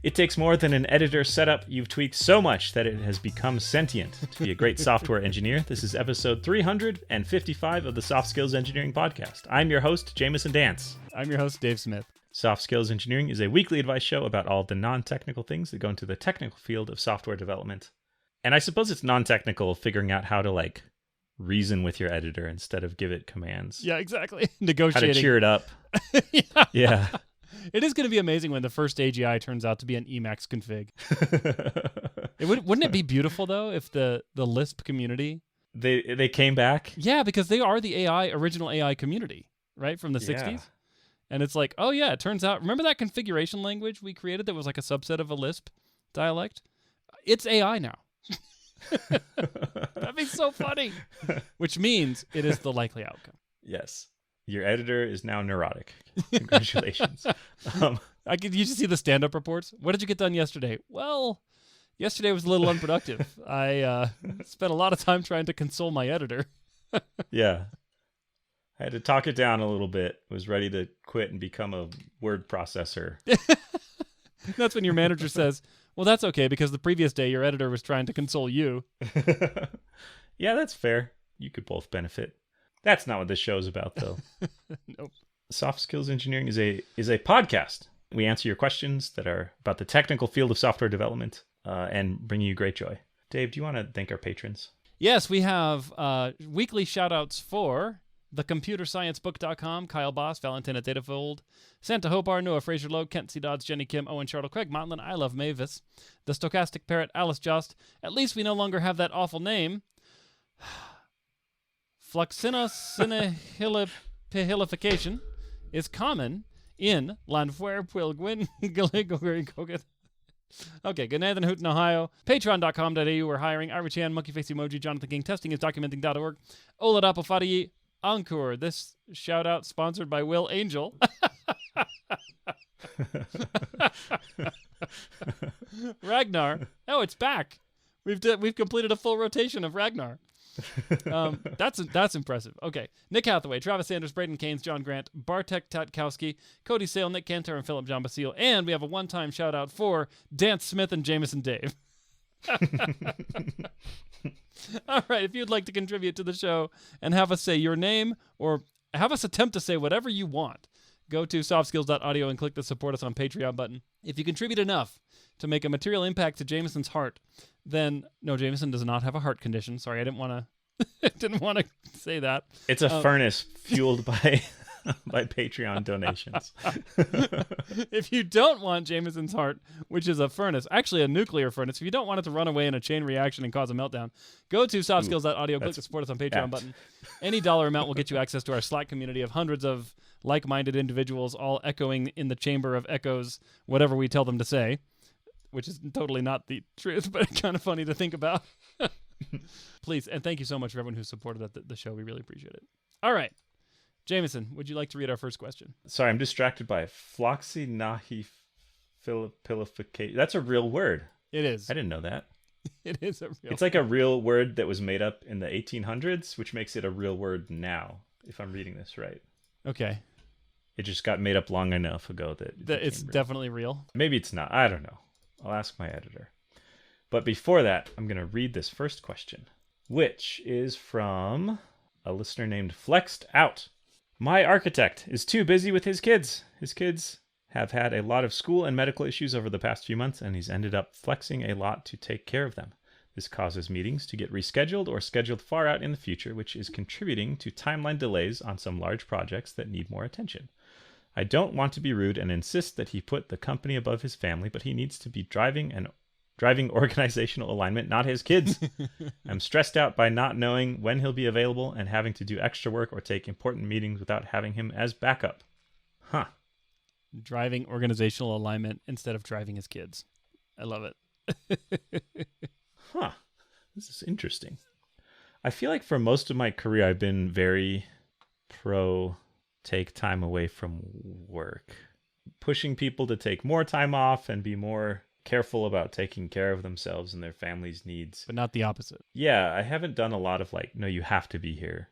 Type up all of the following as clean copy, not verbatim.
It takes more than an editor setup. You've tweaked so much that it has become sentient. To be a great software engineer, this is episode 355 of the Soft Skills Engineering Podcast. I'm your host, Jamison Dance. I'm your host, Dave Smith. Soft Skills Engineering is a weekly advice show about all the non-technical things that go into the technical field of software development. And I suppose it's non-technical figuring out how to, reason with your editor instead of give it commands. Yeah, exactly. Negotiating. How to cheer it up. Yeah. It is going to be amazing when the first AGI turns out to be an Emacs config. Wouldn't it be beautiful, though, if the Lisp community... They came back? Yeah, because they are the original AI community, right, from the 60s? And it's like, oh, yeah, it turns out... Remember that configuration language we created that was like a subset of a Lisp dialect? It's AI now. That'd be so funny. Which means it is the likely outcome. Yes. Your editor is now neurotic. Congratulations. You just see the stand-up reports. What did you get done yesterday? Well, yesterday was a little unproductive. I spent a lot of time trying to console my editor. Yeah. I had to talk it down a little bit. Was ready to quit and become a word processor. That's when your manager says, well, that's okay, because the previous day your editor was trying to console you. Yeah, that's fair. You could both benefit. That's not what this show is about, though. Nope. Soft Skills Engineering is a podcast. We answer your questions that are about the technical field of software development and bring you great joy. Dave, do you want to thank our patrons? Yes, we have weekly shout-outs for thecomputersciencebook.com, Kyle Boss, Valentina Datafold, Santa Hopar, Noah Fraser Lowe, Kent C. Dodds, Jenny Kim, Owen Charlotte, Craig Motlin, I Love Mavis, The Stochastic Parrot, Alice Jost. At least we no longer have that awful name. Fluxinosinihilification is common in Landfuer, Puilguin, Galigogurikogat. Okay, good night in Hooten, Ohio. Patreon.com.au, we're hiring. Ira Chan, Monkey Face Emoji, Jonathan King, Testing is Documenting.org. Olad Apofadi, Encore. This shout out sponsored by Will Angel. Ragnar. Oh, it's back. We've completed a full rotation of Ragnar. That's impressive. Okay. Nick Hathaway, Travis Sanders, Braden Keynes, John Grant, Bartek Tatkowski, Cody Sale, Nick Cantor, and Philip John Basile. And we have a one-time shout out for Dance Smith and Jamison Dave. All right, if you'd like to contribute to the show and have us say your name or have us attempt to say whatever you want, go to softskills.audio and click the support us on Patreon button. If you contribute enough to make a material impact to Jamison's heart, then no, Jamison does not have a heart condition. Sorry, I didn't want to say that. It's a furnace fueled by Patreon donations. If you don't want Jamison's heart, which is a furnace, actually a nuclear furnace, if you don't want it to run away in a chain reaction and cause a meltdown, go to softskills.audio, click the support us on Patreon button. Any dollar amount will get you access to our Slack community of hundreds of like-minded individuals all echoing in the chamber of echoes whatever we tell them to say, which is totally not the truth, but it's kind of funny to think about. Please, and thank you so much for everyone who supported the show. We really appreciate it. All right. Jamison, would you like to read our first question? Sorry, I'm distracted by floxinahifilification. That's a real word. It is. I didn't know that. It is a real It's like a real word that was made up in the 1800s, which makes it a real word now, if I'm reading this right. Okay. It just got made up long enough ago that it's definitely real. Maybe it's not. I don't know. I'll ask my editor. But before that, I'm going to read this first question, which is from a listener named Flexed Out. My architect is too busy with his kids. His kids have had a lot of school and medical issues over the past few months, and he's ended up flexing a lot to take care of them. This causes meetings to get rescheduled or scheduled far out in the future, which is contributing to timeline delays on some large projects that need more attention. I don't want to be rude and insist that he put the company above his family, but he needs to be driving organizational alignment, not his kids. I'm stressed out by not knowing when he'll be available and having to do extra work or take important meetings without having him as backup. Huh. Driving organizational alignment instead of driving his kids. I love it. Huh. This is interesting. I feel like for most of my career, I've been very pro take time away from work. Pushing people to take more time off and be more careful about taking care of themselves and their family's needs. But not the opposite. Yeah, I haven't done a lot of no, you have to be here.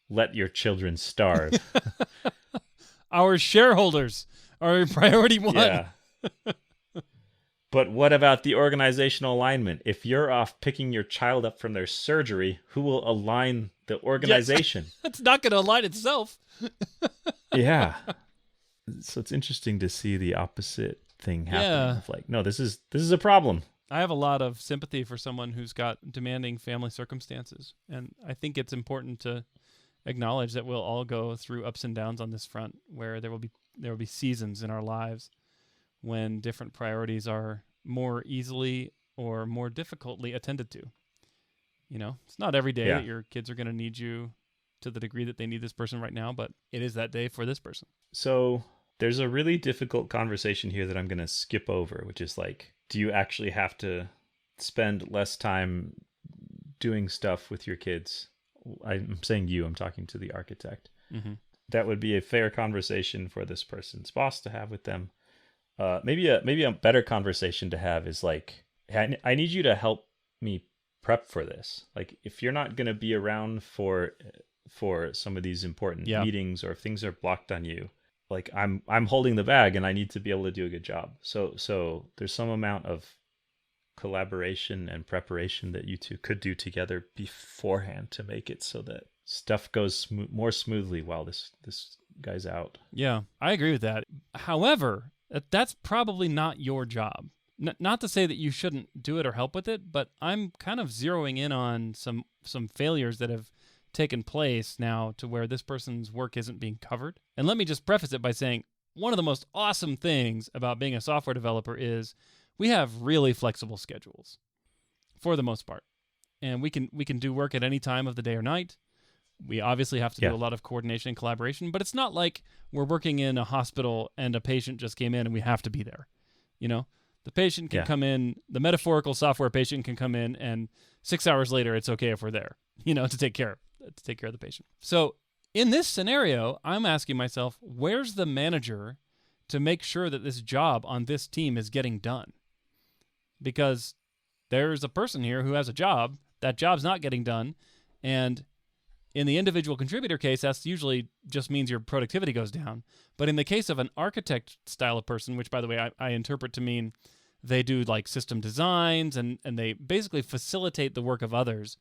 Let your children starve. Our shareholders are priority one. Yeah. But what about the organizational alignment? If you're off picking your child up from their surgery, who will align the organization? It's not going to align itself. Yeah. So it's interesting to see the opposite thing happening. Of like, no, this is a problem. I have a lot of sympathy for someone who's got demanding family circumstances, and I think it's important to acknowledge that we'll all go through ups and downs on this front, where there will be seasons in our lives when different priorities are more easily or more difficultly attended to. You know, it's not every day that your kids are going to need you to the degree that they need this person right now, but it is that day for this person. So there's a really difficult conversation here that I'm going to skip over, which is like, do you actually have to spend less time doing stuff with your kids? I'm saying you, I'm talking to the architect. Mm-hmm. That would be a fair conversation for this person's boss to have with them. Maybe a better conversation to have is like, I need you to help me prep for this. Like, if you're not going to be around for some of these important meetings, or if things are blocked on you, like I'm holding the bag and I need to be able to do a good job. So there's some amount of collaboration and preparation that you two could do together beforehand to make it so that stuff goes more smoothly while this guy's out. Yeah, I agree with that. However, that's probably not your job. Not to say that you shouldn't do it or help with it, but I'm kind of zeroing in on some failures that have taken place now to where this person's work isn't being covered. And let me just preface it by saying one of the most awesome things about being a software developer is we have really flexible schedules for the most part. And we can do work at any time of the day or night. We obviously have to do a lot of coordination and collaboration, but it's not like we're working in a hospital and a patient just came in and we have to be there. You know, the patient can come in, the metaphorical software patient can come in, and 6 hours later, it's okay if we're there, you know, to take care of the patient. So in this scenario, I'm asking myself, where's the manager to make sure that this job on this team is getting done? Because there's a person here who has a job, that job's not getting done, and in the individual contributor case, that's usually just means your productivity goes down. But in the case of an architect style of person, which by the way, I interpret to mean they do like system designs and they basically facilitate the work of others.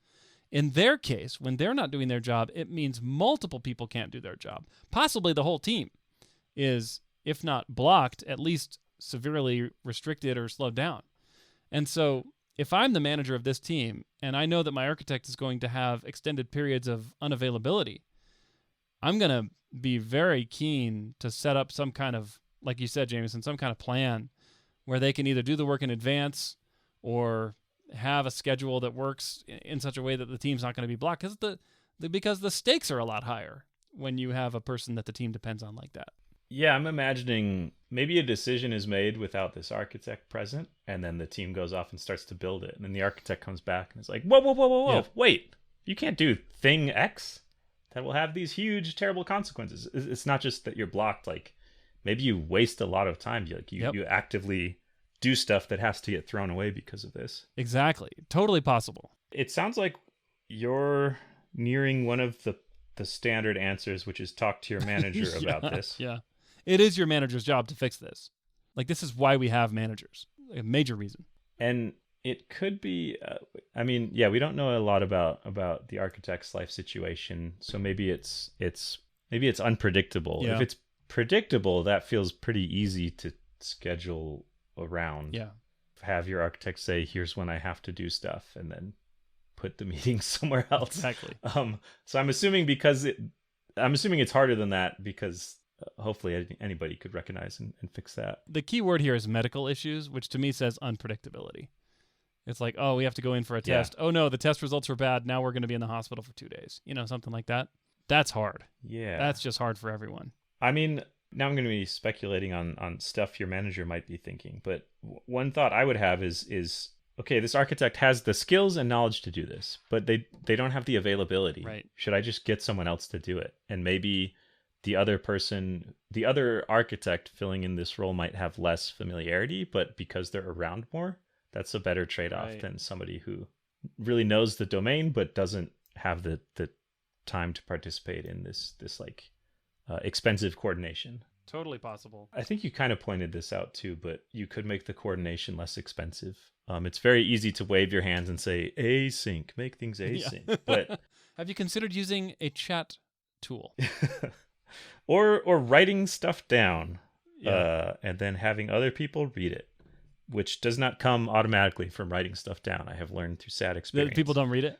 In their case, when they're not doing their job, it means multiple people can't do their job. Possibly the whole team is, if not blocked, at least severely restricted or slowed down. And so if I'm the manager of this team and I know that my architect is going to have extended periods of unavailability, I'm going to be very keen to set up some kind of, like you said, Jamison, some kind of plan where they can either do the work in advance or have a schedule that works in such a way that the team's not going to be blocked, because the stakes are a lot higher when you have a person that the team depends on like that. Yeah, I'm imagining maybe a decision is made without this architect present, and then the team goes off and starts to build it. And then the architect comes back and is like, whoa, Yeah. wait, you can't do thing X? That will have these huge, terrible consequences. It's not just that you're blocked. Like, maybe you waste a lot of time. You actively do stuff that has to get thrown away because of this. Exactly. Totally possible. It sounds like you're nearing one of the standard answers, which is talk to your manager about this. Yeah. It is your manager's job to fix this. Like, this is why we have managers. A major reason. And it could be, we don't know a lot about the architect's life situation. So maybe it's unpredictable. Yeah. If it's predictable, that feels pretty easy to schedule around. Yeah. Have your architect say, here's when I have to do stuff, and then put the meeting somewhere else. Exactly. So I'm assuming it's harder than that, because hopefully anybody could recognize and fix that. The key word here is medical issues, which to me says unpredictability. It's like, oh, we have to go in for a test. Oh no, the test results were bad. Now we're going to be in the hospital for 2 days. You know, something like that. That's hard. Yeah. That's just hard for everyone. I mean, now I'm going to be speculating on stuff your manager might be thinking, but one thought I would have is okay, this architect has the skills and knowledge to do this, but they don't have the availability. Right. Should I just get someone else to do it? And maybe the other architect filling in this role might have less familiarity, but because they're around more, that's a better trade-off than somebody who really knows the domain but doesn't have the time to participate in this expensive coordination. Totally possible. I think you kind of pointed this out too, but you could make the coordination less expensive. It's very easy to wave your hands and say async, make things async. Yeah. But have you considered using a chat tool? or writing stuff down, Yeah. and then having other people read it, which does not come automatically from writing stuff down. I have learned through sad experience. People don't read it?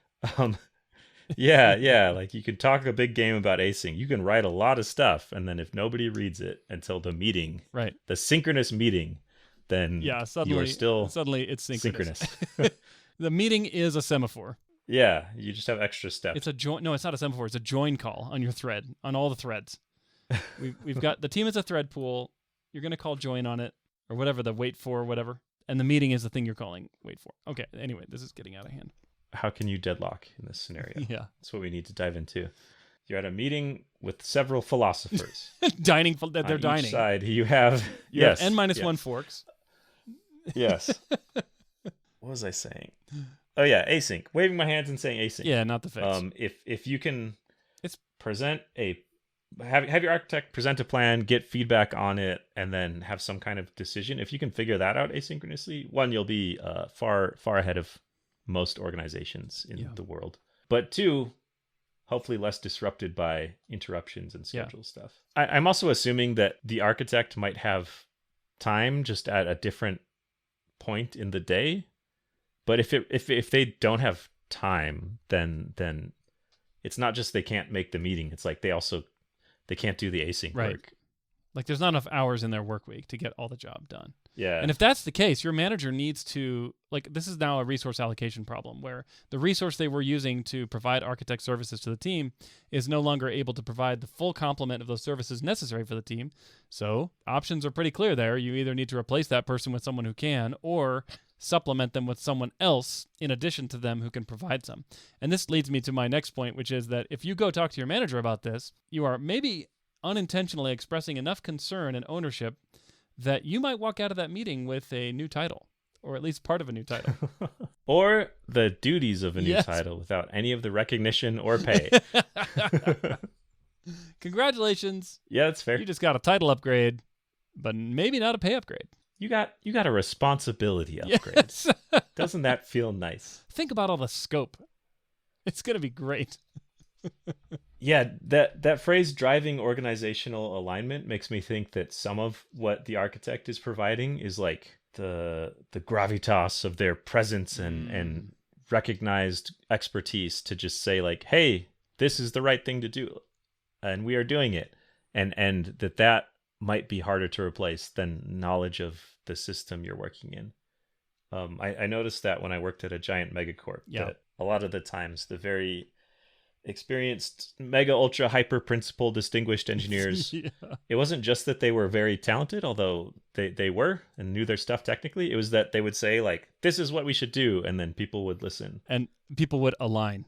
Yeah. Like you can talk a big game about async. You can write a lot of stuff, and then if nobody reads it until the meeting, right, the synchronous meeting, then suddenly, you are still it's synchronous. synchronous. The meeting is a semaphore. Yeah, you just have extra steps. It's a join. No, it's not a semaphore. It's a join call on your thread, on all the threads. We've got the team is a thread pool. You're going to call join on it, or whatever, the wait for, whatever. And the meeting is the thing you're calling wait for. Okay, anyway, this is getting out of hand. How can you deadlock in this scenario? Yeah. That's what we need to dive into. You're at a meeting with several philosophers. Dining, they're on dining. Each side, you have N-1 forks. Yes. What was I saying? Oh yeah, async. Waving my hands and saying async. Yeah, not the fix. If you can, it's present have your architect present a plan, get feedback on it, and then have some kind of decision. If you can figure that out asynchronously, one, you'll be far ahead of most organizations in the world. But two, hopefully less disrupted by interruptions and schedule stuff. I'm also assuming that the architect might have time just at a different point in the day. But if they don't have time, then it's not just they can't make the meeting. It's like they can't do the async work. Like there's not enough hours in their work week to get all the job done. Yeah. And if that's the case, your manager needs to, like, this is now a resource allocation problem where the resource they were using to provide architect services to the team is no longer able to provide the full complement of those services necessary for the team. So options are pretty clear there. You either need to replace that person with someone who can, or supplement them with someone else in addition to them who can provide some. And this leads me to my next point, which is that if you go talk to your manager about this, you are maybe unintentionally expressing enough concern and ownership that you might walk out of that meeting with a new title, or at least part of a new title. Or the duties of a new title without any of the recognition or pay. Congratulations. Yeah, that's fair. You just got a title upgrade, but maybe not a pay upgrade. You got a responsibility upgrade. Yes. Doesn't that feel nice? Think about all the scope. It's going to be great. Yeah, that phrase driving organizational alignment makes me think that some of what the architect is providing is like the gravitas of their presence and recognized expertise to just say like, hey, this is the right thing to do and we are doing it. And that might be harder to replace than knowledge of the system you're working in. I noticed that when I worked at a giant megacorp, that a lot of the times the very experienced mega ultra hyper principal distinguished engineers, it wasn't just that they were very talented, although they were and knew their stuff technically. It was that they would say like, this is what we should do, and then people would listen and people would align.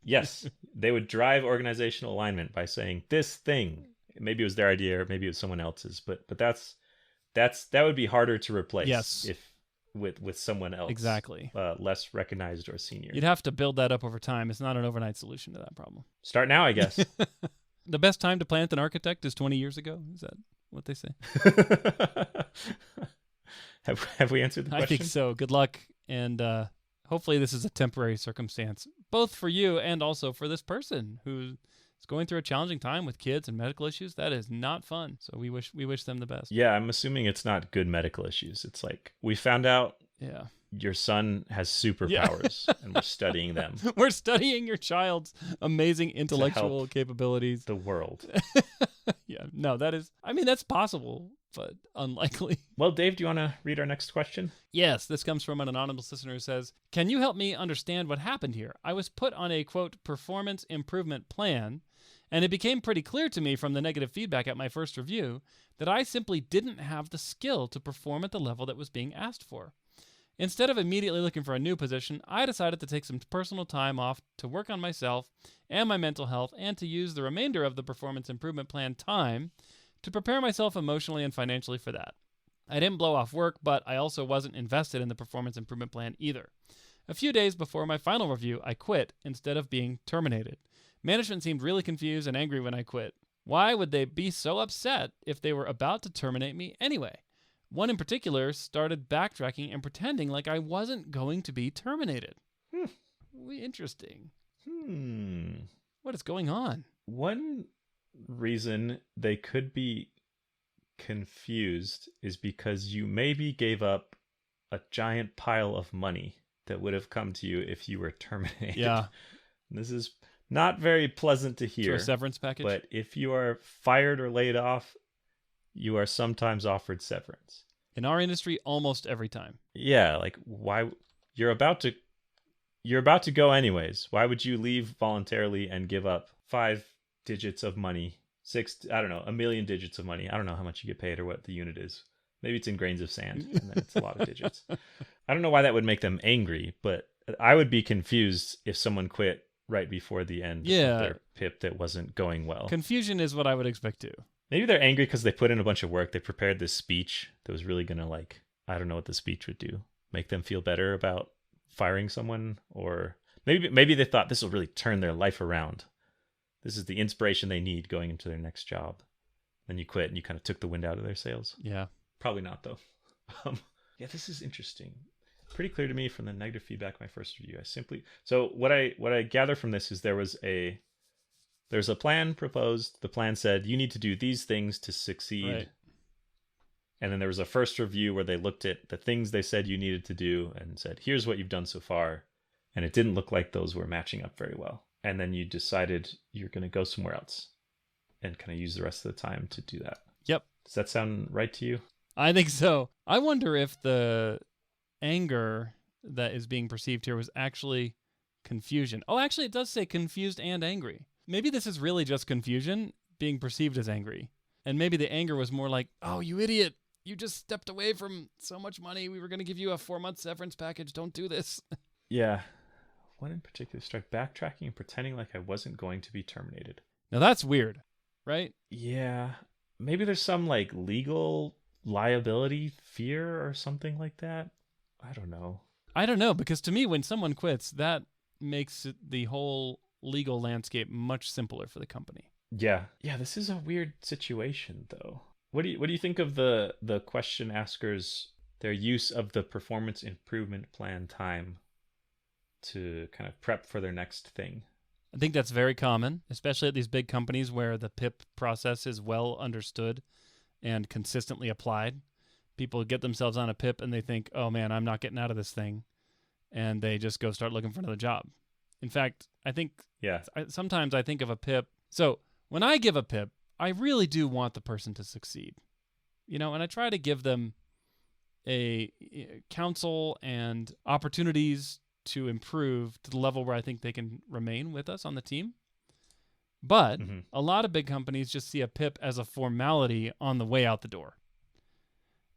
Yes, they would drive organizational alignment by saying this thing. Maybe it was their idea or maybe it was someone else's, but that would be harder to replace if with someone else. Exactly. Less recognized or senior. You'd have to build that up over time. It's not an overnight solution to that problem. Start now, I guess. The best time to plant an architect is 20 years ago. Is that what they say? Have we answered the question? I think so. Good luck. And hopefully this is a temporary circumstance, both for you and also for this person who's going through a challenging time with kids and medical issues. That is not fun. So we wish them the best. Yeah, I'm assuming it's not good medical issues. It's like, we found out your son has superpowers and we're studying them. We're studying your child's amazing intellectual capabilities. The world. That's possible, but unlikely. Well, Dave, do you want to read our next question? Yes, this comes from an anonymous listener who says, can you help me understand what happened here? I was put on a, quote, performance improvement plan, and it became pretty clear to me from the negative feedback at my first review that I simply didn't have the skill to perform at the level that was being asked for. Instead of immediately looking for a new position, I decided to take some personal time off to work on myself and my mental health and to use the remainder of the performance improvement plan time to prepare myself emotionally and financially for that. I didn't blow off work, but I also wasn't invested in the performance improvement plan either. A few days before my final review, I quit instead of being terminated. Management seemed really confused and angry when I quit. Why would they be so upset if they were about to terminate me anyway? One in particular started backtracking and pretending like I wasn't going to be terminated. Interesting. What is going on? One reason they could be confused is because you maybe gave up a giant pile of money that would have come to you if you were terminated. Yeah. This is not very pleasant to hear. To a severance package? But if you are fired or laid off, you are sometimes offered severance. In our industry, almost every time. Yeah, like why you're about to go anyways. Why would you leave voluntarily and give up 5 digits of money? 6, I don't know, 1 million digits of money. I don't know how much you get paid or what the unit is. Maybe it's in grains of sand, and then it's a lot of digits. I don't know why that would make them angry, but I would be confused if someone quit right before the end of their PIP that wasn't going well. Confusion is what I would expect too. Maybe they're angry because they put in a bunch of work. They prepared this speech that was really going to, I don't know what the speech would do. Make them feel better about firing someone, or maybe they thought this will really turn their life around. This is the inspiration they need going into their next job. Then you quit and you kind of took the wind out of their sails. Yeah. Probably not, though. Yeah, this is interesting. Pretty clear to me from the negative feedback my first review. So what I gather from this is there's a plan proposed. The plan said you need to do these things to succeed. Right. And then there was a first review where they looked at the things they said you needed to do and said, here's what you've done so far. And it didn't look like those were matching up very well. And then you decided you're going to go somewhere else and kind of use the rest of the time to do that. Yep. Does that sound right to you? I think so. I wonder if the anger that is being perceived here was actually confusion. Oh, actually, it does say confused and angry. Maybe this is really just confusion being perceived as angry. And maybe the anger was more like, oh, you idiot. You just stepped away from so much money. We were going to give you a 4-month severance package. Don't do this. Yeah. One in particular started backtracking and pretending like I wasn't going to be terminated. Now that's weird, right? Yeah. Maybe there's some legal liability fear or something like that. I don't know. Because to me, when someone quits, that makes the whole legal landscape much simpler for the company. Yeah. This is a weird situation, though. What do you think of the question askers, their use of the performance improvement plan time to kind of prep for their next thing? I think that's very common, especially at these big companies where the PIP process is well understood and consistently applied. People get themselves on a PIP and they think, oh man, I'm not getting out of this thing. And they just go start looking for another job. In fact, I think sometimes I think of a PIP. So when I give a PIP, I really do want the person to succeed, and I try to give them a counsel and opportunities to improve to the level where I think they can remain with us on the team. But a lot of big companies just see a PIP as a formality on the way out the door.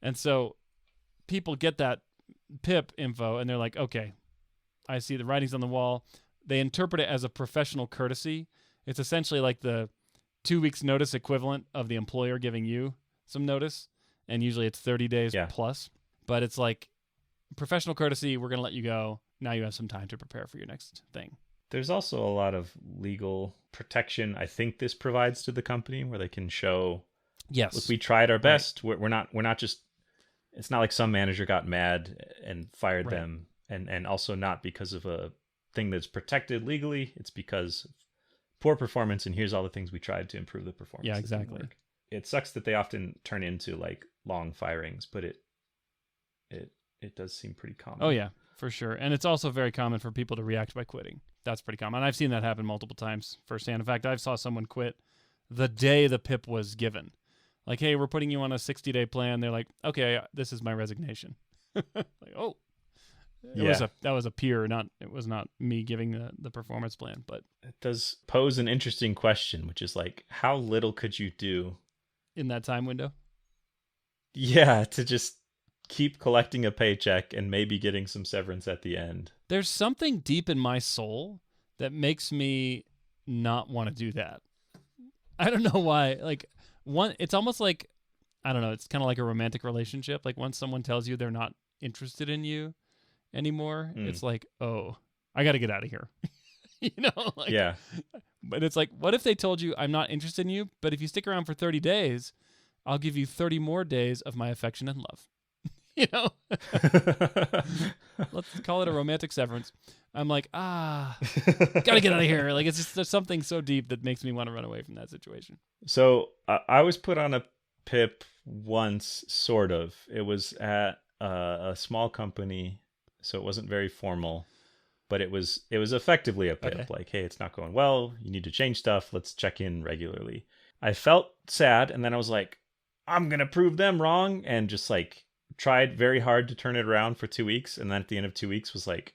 And so people get that PIP info and they're like, okay, I see the writing's on the wall. They interpret it as a professional courtesy. It's essentially like the 2 weeks notice equivalent of the employer giving you some notice. And usually it's 30 days plus. But it's like professional courtesy. We're going to let you go. Now you have some time to prepare for your next thing. There's also a lot of legal protection I think this provides to the company where they can show, yes, look, we tried our best. Right. We're not just, it's not like some manager got mad and fired them. And also not because of a thing that's protected legally. It's because of poor performance. And here's all the things we tried to improve the performance. Yeah, exactly. It sucks that they often turn into long firings, but it does seem pretty common. Oh yeah, for sure. And it's also very common for people to react by quitting. That's pretty common. I've seen that happen multiple times firsthand. In fact, I saw someone quit the day the PIP was given. Like, hey, we're putting you on a 60-day plan. They're like, okay, this is my resignation. Oh. That was a peer, it was not me giving the performance plan. But it does pose an interesting question, which is how little could you do in that time window? Yeah, to just keep collecting a paycheck and maybe getting some severance at the end. There's something deep in my soul that makes me not want to do that. I don't know why. It's almost like, I don't know, it's kind of like a romantic relationship. Like once someone tells you they're not interested in you anymore, it's like, oh, I got to get out of here. But it's like, what if they told you, I'm not interested in you, but if you stick around for 30 days, I'll give you 30 more days of my affection and love. Let's call it a romantic severance. I'm like, gotta get out of here. Like, it's just, there's something so deep that makes me want to run away from that situation. So I was put on a PIP once, sort of. It was at a small company, so it wasn't very formal, but it was effectively a PIP. Okay. Like, hey, it's not going well. You need to change stuff. Let's check in regularly. I felt sad, and then I was like, I'm gonna prove them wrong, and just like tried very hard to turn it around for 2 weeks, and then at the end of 2 weeks was like,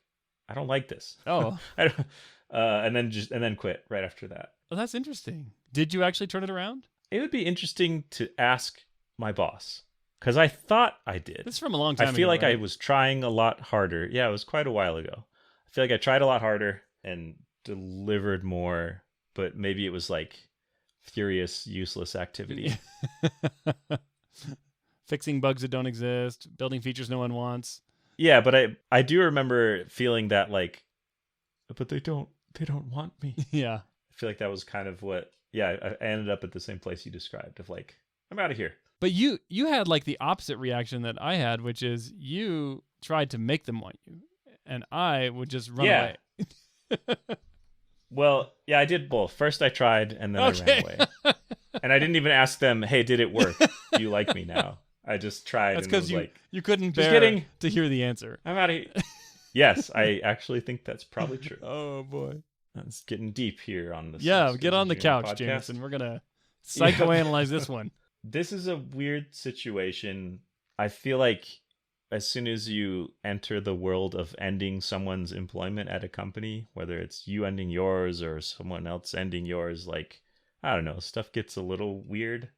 I don't like this. Oh. and then quit right after that. Well, that's interesting. Did you actually turn it around? It would be interesting to ask my boss, because I thought I did. This is from a long time ago. I feel like right? I was trying a lot harder. Yeah, it was quite a while ago. I feel like I tried a lot harder and delivered more, but maybe it was like furious, useless activity. Fixing bugs that don't exist, building features no one wants. Yeah, but I do remember feeling that like, but they don't want me. Yeah. I feel like that was kind of what, I ended up at the same place you described of like, I'm out of here. But you had like the opposite reaction that I had, which is you tried to make them want you, and I would just run away. Well, yeah, I did both. First I tried, and then I ran away. And I didn't even ask them, hey, did it work? Do you like me now? I just tried. That's because you couldn't bear to hear the answer. I'm out of here. Yes, I actually think that's probably true. Oh, boy. It's getting deep here on this. Yeah, get on the couch, Jamison. We're going to psychoanalyze this one. This is a weird situation. I feel like as soon as you enter the world of ending someone's employment at a company, whether it's you ending yours or someone else ending yours, like, I don't know, stuff gets a little weird.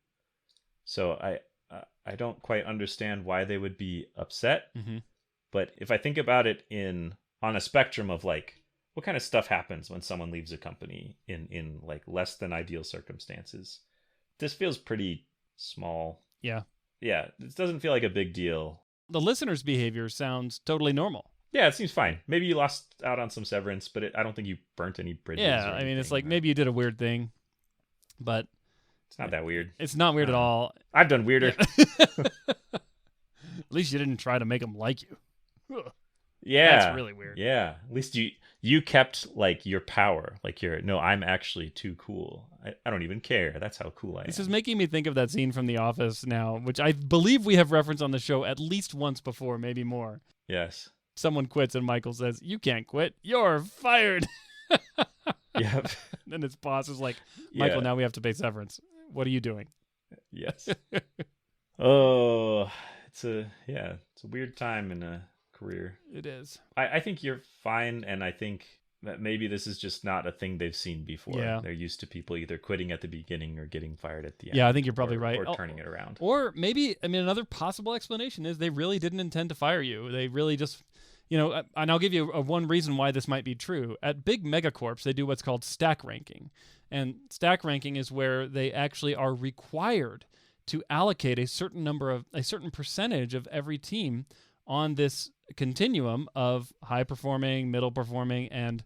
So I don't quite understand why they would be upset. Mm-hmm. But if I think about it on a spectrum of like, what kind of stuff happens when someone leaves a company in like less than ideal circumstances, this feels pretty small. Yeah. Yeah, this doesn't feel like a big deal. The listener's behavior sounds totally normal. Yeah, it seems fine. Maybe you lost out on some severance, but I don't think you burnt any bridges. Yeah, I mean, it's like maybe you did a weird thing, but it's not that weird. It's not weird at all. I've done weirder. At least you didn't try to make them like you. Yeah, that's really weird. Yeah, at least you kept like your power, like no, I'm actually too cool. I don't even care. That's how cool I am. This is making me think of that scene from The Office now, which I believe we have referenced on the show at least once before, maybe more. Yes. Someone quits and Michael says, "You can't quit. You're fired." Yep. Then his boss is like, "Michael, now we have to pay severance. What are you doing?" Yes. Oh, it's a weird time in a career. It is. I think you're fine, and I think that maybe this is just not a thing they've seen before. Yeah. They're used to people either quitting at the beginning or getting fired at the end. Yeah, I think you're probably right. Or turning it around. Or maybe, I mean, another possible explanation is they really didn't intend to fire you. They really just, and I'll give you one reason why this might be true. At big megacorps, they do what's called stack ranking. And stack ranking is where they actually are required to allocate a certain percentage of every team on this continuum of high performing, middle performing, and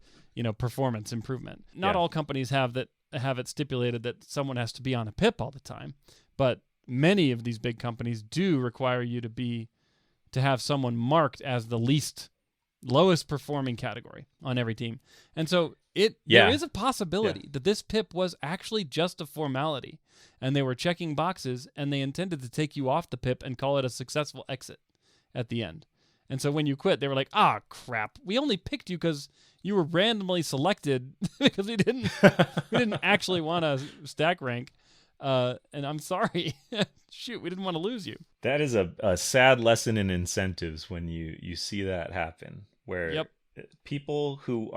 performance improvement. Not all companies have it stipulated that someone has to be on a PIP all the time, but many of these big companies do require you to have someone marked as the lowest performing category on every team. And so there is a possibility that this PIP was actually just a formality, and they were checking boxes, and they intended to take you off the PIP and call it a successful exit at the end. And so when you quit, they were like, crap, we only picked you because you were randomly selected because we didn't actually want to stack rank. And I'm sorry. Shoot, we didn't want to lose you. That is a sad lesson in incentives when you see that happen, where people who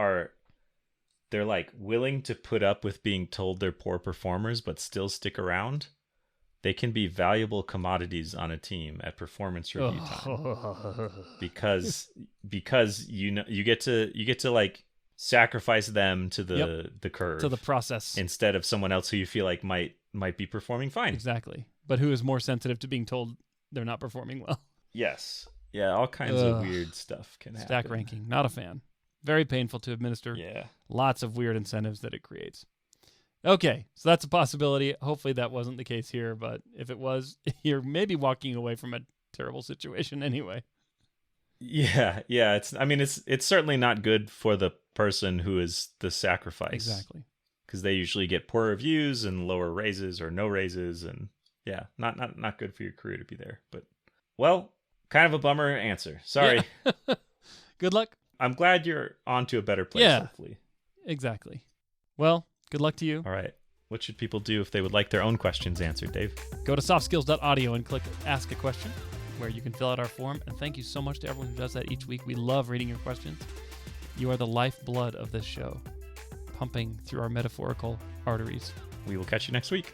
they're like willing to put up with being told they're poor performers but still stick around. They can be valuable commodities on a team at performance review time because you get to like sacrifice them to the curve, to the process, instead of someone else who you feel like might be performing fine. Exactly, but who is more sensitive to being told they're not performing well. Yes, yeah, all kinds of weird stuff can happen. Stack ranking, not a fan. Very painful to administer. Yeah, lots of weird incentives that it creates. Okay, so that's a possibility. Hopefully that wasn't the case here, but if it was, you're maybe walking away from a terrible situation anyway. Yeah. It's certainly not good for the person who is the sacrifice. Exactly. Because they usually get poor reviews and lower raises or no raises, and yeah, not good for your career to be there. But well, kind of a bummer answer. Sorry. Yeah. Good luck. I'm glad you're on to a better place, hopefully. Exactly. Well, good luck to you. All right. What should people do if they would like their own questions answered, Dave? Go to softskills.audio and click Ask a Question, where you can fill out our form. And thank you so much to everyone who does that each week. We love reading your questions. You are the lifeblood of this show, pumping through our metaphorical arteries. We will catch you next week.